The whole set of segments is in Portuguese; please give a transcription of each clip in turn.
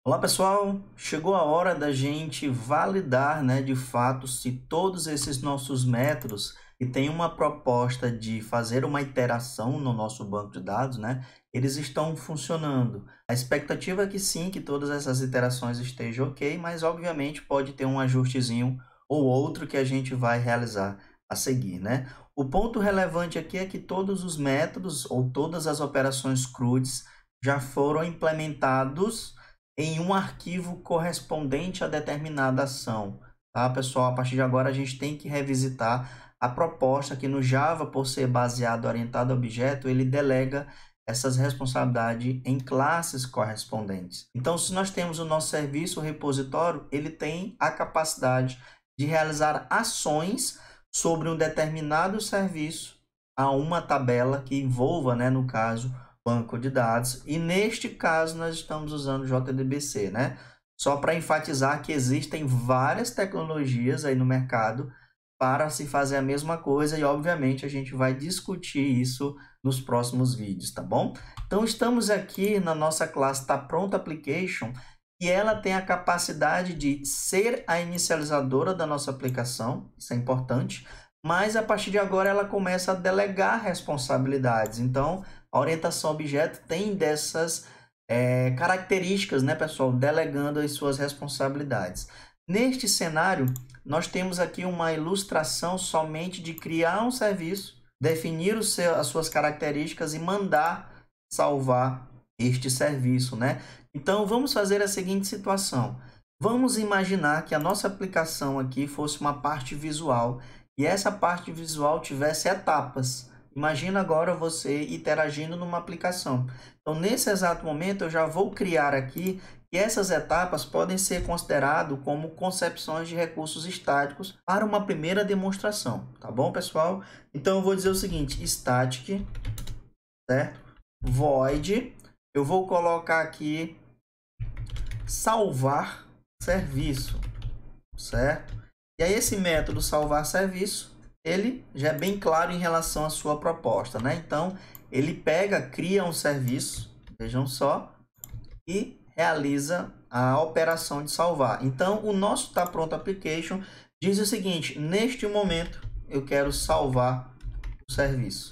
Olá pessoal, chegou a hora da gente validar, de fato, se todos esses nossos métodos que têm uma proposta de fazer uma iteração no nosso banco de dados, eles estão funcionando. A expectativa é que sim, que todas essas iterações estejam ok, mas obviamente pode ter um ajustezinho ou outro que a gente vai realizar a seguir, O ponto relevante aqui é que todos os métodos ou todas as operações CRUDs já foram implementados em um arquivo correspondente a determinada ação. Tá, pessoal? A partir de agora, a gente tem que revisitar a proposta que no Java, por ser baseado orientado a objeto, ele delega essas responsabilidades em classes correspondentes. Então, se nós temos o nosso serviço, o repositório, ele tem a capacidade de realizar ações sobre um determinado serviço a uma tabela que envolva, no caso, banco de dados, e neste caso nós estamos usando JDBC, Só para enfatizar que existem várias tecnologias aí no mercado para se fazer a mesma coisa e obviamente a gente vai discutir isso nos próximos vídeos, tá bom? Então estamos aqui na nossa classe Tá Pronto Application e ela tem a capacidade de ser a inicializadora da nossa aplicação, isso é importante, mas a partir de agora ela começa a delegar responsabilidades. Então, a orientação a objeto tem dessas características, pessoal? Delegando as suas responsabilidades. Neste cenário, nós temos aqui uma ilustração somente de criar um serviço, definir as suas características e mandar salvar este serviço, Então, vamos fazer a seguinte situação. Vamos imaginar que a nossa aplicação aqui fosse uma parte visual e essa parte visual tivesse etapas. Imagina agora você interagindo numa aplicação. Então, nesse exato momento, eu já vou criar aqui que essas etapas podem ser consideradas como concepções de recursos estáticos para uma primeira demonstração, tá bom, pessoal? Então, eu vou dizer o seguinte, static, certo? Void, eu vou colocar aqui salvar serviço, certo? E aí esse método salvar serviço, ele já é bem claro em relação à sua proposta, Então, ele cria um serviço, vejam só, e realiza a operação de salvar. Então, o nosso Tá Pronto Application diz o seguinte, neste momento, eu quero salvar o serviço.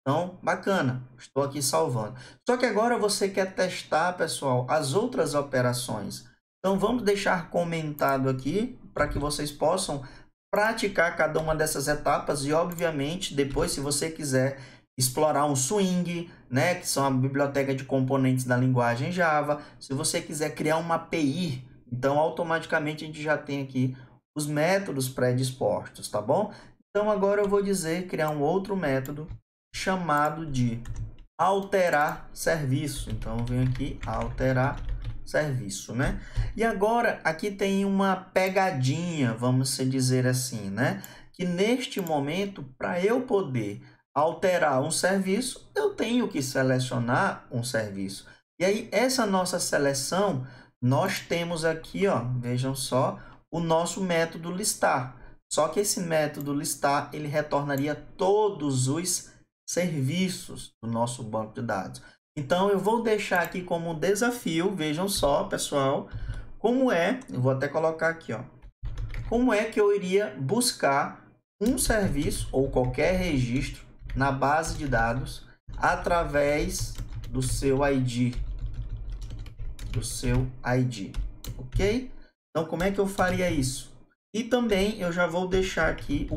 Então, bacana, estou aqui salvando. Só que agora você quer testar, pessoal, as outras operações. Então, vamos deixar comentado aqui para que vocês possam praticar cada uma dessas etapas e, obviamente, depois, se você quiser explorar um swing, que são a biblioteca de componentes da linguagem Java, se você quiser criar uma API, então, automaticamente, a gente já tem aqui os métodos predispostos, tá bom? Então, agora eu vou dizer, criar um outro método chamado de alterar serviço. Então, eu venho aqui, alterar serviço, E agora, aqui tem uma pegadinha, vamos dizer assim, Que neste momento, para eu poder alterar um serviço, eu tenho que selecionar um serviço. E aí, essa nossa seleção, nós temos aqui, ó, vejam só, o nosso método listar. Só que esse método listar, ele retornaria todos os serviços do nosso banco de dados. Então, eu vou deixar aqui como um desafio, vejam só, pessoal, eu vou até colocar aqui, ó, como é que eu iria buscar um serviço ou qualquer registro na base de dados através do seu ID, ok? Então, como é que eu faria isso? E também eu já vou deixar aqui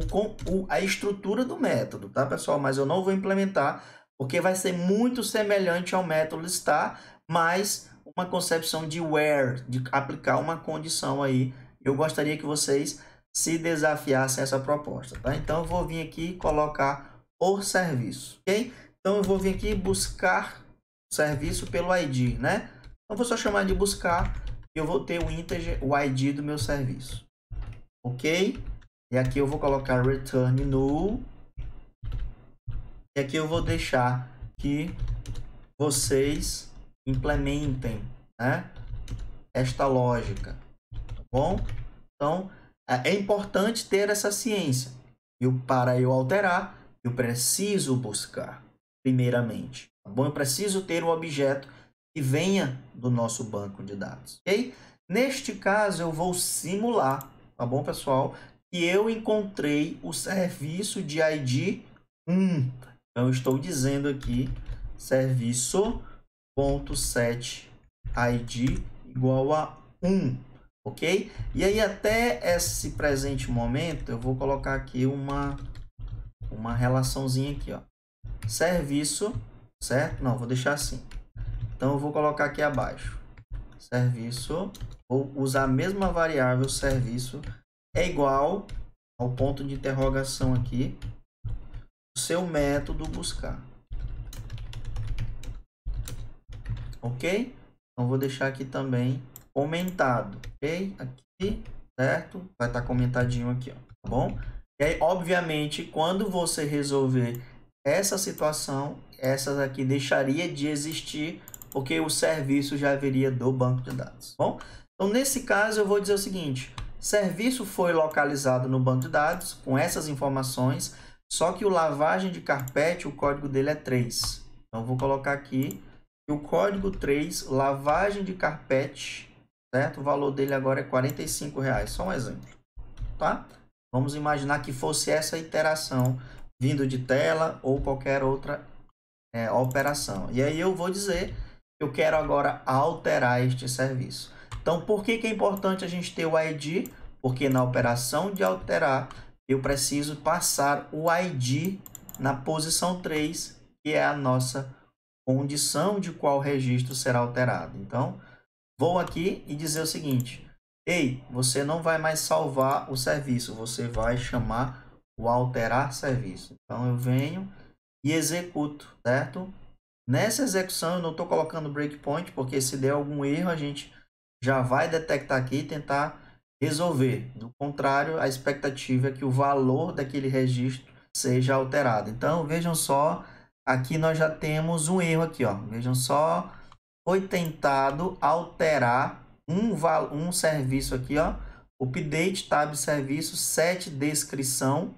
a estrutura do método, tá, pessoal? Mas eu não vou implementar, porque vai ser muito semelhante ao método listar, mas uma concepção de where, de aplicar uma condição aí. Eu gostaria que vocês se desafiassem essa proposta, tá? Então, eu vou vir aqui e colocar o serviço, ok? Então, eu vou vir aqui buscar o serviço pelo ID, Então, vou só chamar de buscar e eu vou ter o integer, o ID do meu serviço. Ok? E aqui eu vou colocar return null. E aqui eu vou deixar que vocês implementem, esta lógica. Tá bom? Então, é importante ter essa ciência. Para eu alterar, eu preciso buscar, primeiramente. Tá bom? Eu preciso ter um objeto que venha do nosso banco de dados, ok? Neste caso, eu vou simular, tá bom, pessoal? Que eu encontrei o serviço de ID 1. Então, eu estou dizendo aqui, serviço.set ID igual a 1, ok? E aí, até esse presente momento, eu vou colocar aqui uma relaçãozinha aqui, ó. Serviço, certo? Não, vou deixar assim. Então, eu vou colocar aqui abaixo. Serviço, vou usar a mesma variável serviço, é igual ao ponto de interrogação aqui, o seu método buscar. Ok? Então, vou deixar aqui também comentado, ok? Aqui, certo? Vai estar comentadinho aqui, ó, tá bom? E aí, obviamente, quando você resolver essa situação, essa aqui deixaria de existir, porque o serviço já viria do banco de dados, tá bom? Então, nesse caso, eu vou dizer o seguinte, serviço foi localizado no banco de dados com essas informações, só que o lavagem de carpete, o código dele é 3. Então, eu vou colocar aqui o código 3, lavagem de carpete, certo? O valor dele agora é R$ 45,00, só um exemplo, tá? Vamos imaginar que fosse essa iteração vindo de tela ou qualquer outra operação. E aí eu vou dizer que eu quero agora alterar este serviço. Então, por que é importante a gente ter o ID? Porque na operação de alterar, eu preciso passar o ID na posição 3, que é a nossa condição de qual registro será alterado. Então, vou aqui e dizer o seguinte, ei, você não vai mais salvar o serviço, você vai chamar o alterar serviço. Então, eu venho e executo, certo? Nessa execução, eu não estou colocando breakpoint, porque se der algum erro, a gente já vai detectar aqui e tentar resolver. Do contrário, a expectativa é que o valor daquele registro seja alterado. Então, vejam só, aqui nós já temos um erro aqui, ó. Vejam só, foi tentado alterar um serviço aqui, ó. Update tab serviço set descrição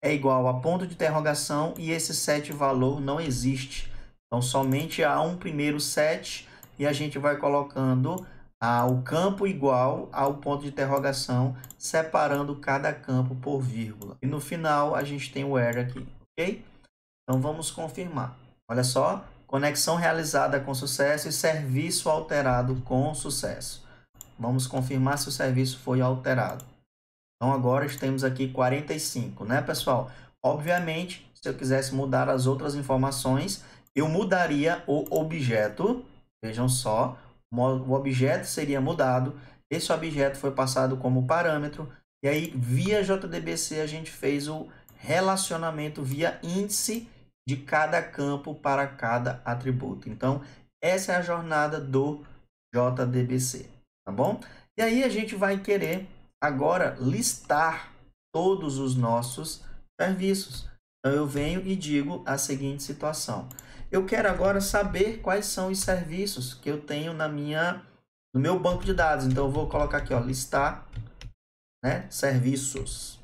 é igual a ponto de interrogação e esse set valor não existe. Então, somente há um primeiro set e a gente vai colocando o campo igual ao ponto de interrogação, separando cada campo por vírgula. E no final, a gente tem o erro aqui, ok? Então, vamos confirmar. Olha só, conexão realizada com sucesso e serviço alterado com sucesso. Vamos confirmar se o serviço foi alterado. Então, agora temos aqui 45, né, pessoal? Obviamente, se eu quisesse mudar as outras informações, eu mudaria o objeto. Vejam só, o objeto seria mudado. Esse objeto foi passado como parâmetro. E aí, via JDBC, a gente fez o relacionamento via índice de cada campo para cada atributo. Então, essa é a jornada do JDBC, tá bom? E aí, a gente vai querer agora listar todos os nossos serviços. Então, eu venho e digo a seguinte situação. Eu quero agora saber quais são os serviços que eu tenho no meu banco de dados. Então, eu vou colocar aqui, ó, listar, né, serviços.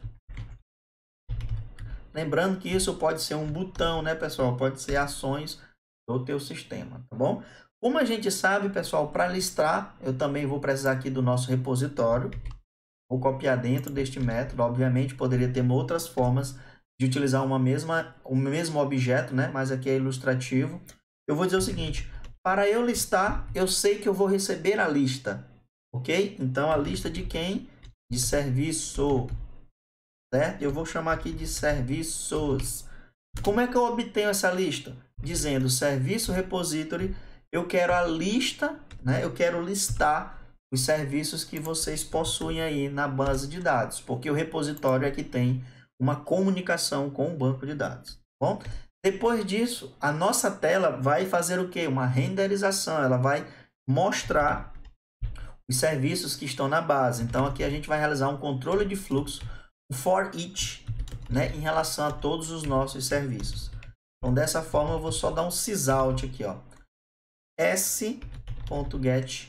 Lembrando que isso pode ser um botão, né, pessoal? Pode ser ações do teu sistema, tá bom? Como a gente sabe, pessoal, para listar, eu também vou precisar aqui do nosso repositório. Vou copiar dentro deste método. Obviamente, poderia ter outras formas de utilizar o mesmo objeto, né? Mas aqui é ilustrativo. Eu vou dizer o seguinte, para eu listar, eu sei que eu vou receber a lista, ok? Então, a lista de quem? De serviço, certo? Eu vou chamar aqui de serviços. Como é que eu obtenho essa lista? Dizendo serviço repository, eu quero a lista, né? Eu quero listar os serviços que vocês possuem aí na base de dados, porque o repositório é que tem uma comunicação com o banco de dados. Bom, depois disso, a nossa tela vai fazer o quê? Uma renderização, ela vai mostrar os serviços que estão na base. Então, aqui a gente vai realizar um controle de fluxo, um for each, né, em relação a todos os nossos serviços. Então, dessa forma, eu vou só dar um sysout aqui, ó, s.get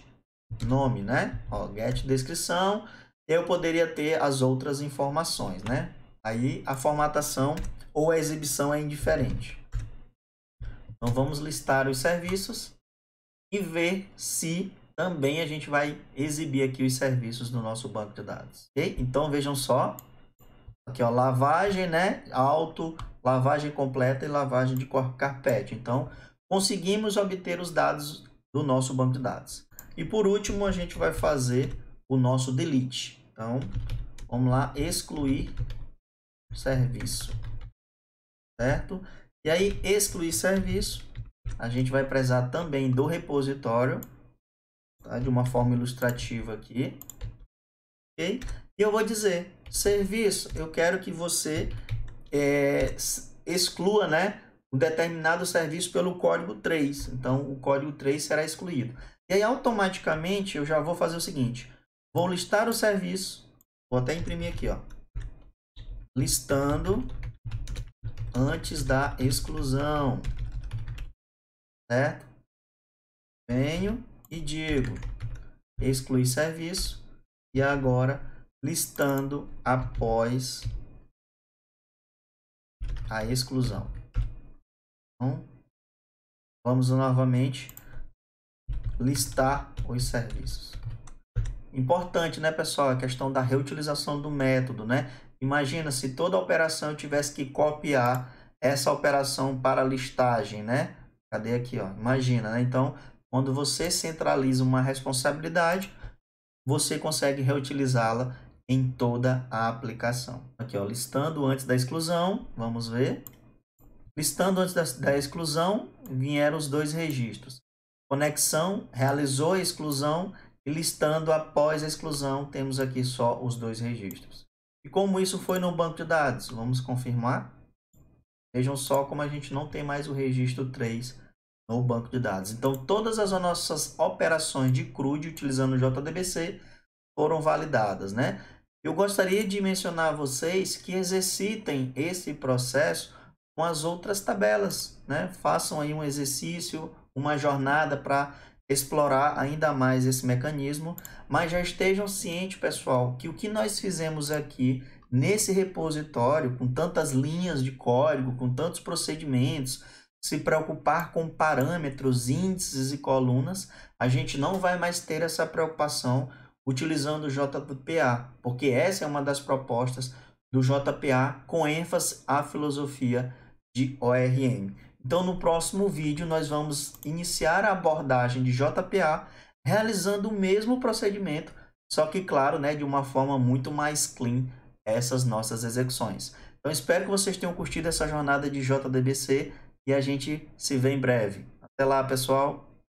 nome, né? Ó, get descrição. Eu poderia ter as outras informações, né? Aí a formatação ou a exibição é indiferente. Então vamos listar os serviços. e ver se também a gente vai exibir aqui os serviços no nosso banco de dados. Ok? Então vejam só, aqui ó, lavagem, né? Auto, lavagem completa e lavagem de carpete. Então conseguimos obter os dados do nosso banco de dados. E por último a gente vai fazer o nosso delete. Então vamos lá, excluir serviço, certo? E aí excluir serviço, a gente vai precisar também do repositório, tá? De uma forma ilustrativa aqui, ok? E eu vou dizer, serviço, eu quero que você exclua, né, um determinado serviço pelo código 3. Então, o código 3 será excluído. E aí, automaticamente, eu já vou fazer o seguinte. Vou listar o serviço. Vou até imprimir aqui, ó. Listando antes da exclusão. Certo? Venho e digo excluir serviço. E agora, listando após a exclusão. Então, vamos novamente listar os serviços. Importante, né, pessoal, a questão da reutilização do método, né? Imagina se toda operação eu tivesse que copiar essa operação para listagem, né? Cadê aqui, ó? Imagina, né? Então, quando você centraliza uma responsabilidade, você consegue reutilizá-la em toda a aplicação. Aqui, ó, listando antes da exclusão, vamos ver. Listando antes da exclusão, vieram os dois registros. Conexão, realizou a exclusão, e listando após a exclusão, temos aqui só os dois registros. E como isso foi no banco de dados? Vamos confirmar. Vejam só como a gente não tem mais o registro 3 no banco de dados. Então, todas as nossas operações de CRUD utilizando o JDBC foram validadas, né? Eu gostaria de mencionar a vocês que exercitem esse processo com as outras tabelas, né? Façam aí um exercício, uma jornada para explorar ainda mais esse mecanismo, mas já estejam cientes, pessoal, que o que nós fizemos aqui nesse repositório, com tantas linhas de código, com tantos procedimentos, se preocupar com parâmetros, índices e colunas, a gente não vai mais ter essa preocupação utilizando o JPA, porque essa é uma das propostas do JPA com ênfase à filosofia de ORM. Então, no próximo vídeo, nós vamos iniciar a abordagem de JPA realizando o mesmo procedimento, só que, claro, né, de uma forma muito mais clean essas nossas execuções. Então, espero que vocês tenham curtido essa jornada de JDBC e a gente se vê em breve. Até lá, pessoal!